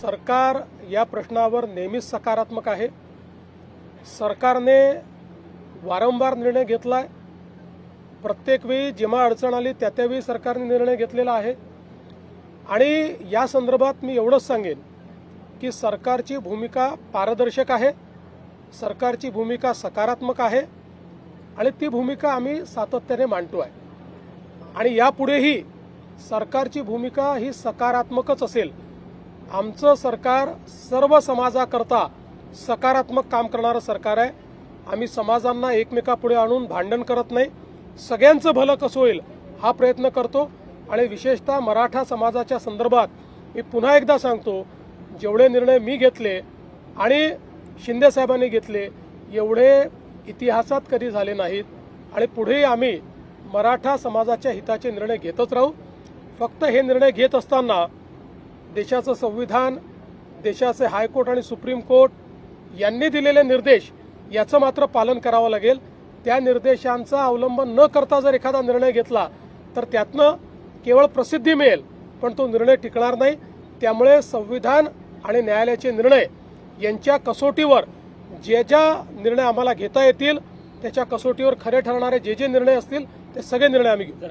सरकार या प्रश्नावर नेहमीच सकारात्मक आहे। सरकारने वारंवार निर्णय घेतलाय। प्रत्येक वेळी जेव्हा अडचण आली त्यावेळी सरकारने निर्णय घेतलेला आहे। आणि या संदर्भात मी एवढंच सांगेन की सरकारची भूमिका पारदर्शक आहे, सरकारची भूमिका सकारात्मक आहे आणि ती भूमिका आम्ही सातत्याने मांडतो आहे। आणि यापुढेही सरकारची भूमिका ही सकारात्मकच असेल। आमचं सरकार सर्व समाजाकरता सकारात्मक काम करणारं सरकार आहे। आम्ही समाजांना एकमेकापुढे आणून भांडण करत नाही, सगळ्यांचं भलं कसं होईल हा प्रयत्न करतो। आणि विशेषतः मराठा समाजाच्या संदर्भात मी पुन्हा एकदा सांगतो, जेवढे निर्णय मी घेतले आणि शिंदे साहेबांनी घेतले एवढे इतिहासात कधी झाले नाहीत आणि पुढेही आम्ही मराठा समाजाच्या हिताचे निर्णय घेतच राहू। फक्त हे निर्णय घेत असताना देशाचं संविधान, देशाचे हायकोर्ट आणि सुप्रीम कोर्ट यांनी दिलेले निर्देश याचं मात्र पालन करावं लागेल। त्या निर्देशांचा अवलंब न करता जर एखादा निर्णय घेतला तर त्यातनं केवळ प्रसिद्धी मिळेल, पण तो निर्णय टिकणार नाही। त्यामुळे संविधान आणि न्यायालयाचे निर्णय यांच्या कसोटीवर जे निर्णय आम्हाला घेता येतील त्याच्या कसोटीवर खरे ठरणारे जे निर्णय असतील ते सगळे निर्णय आम्ही घेऊ।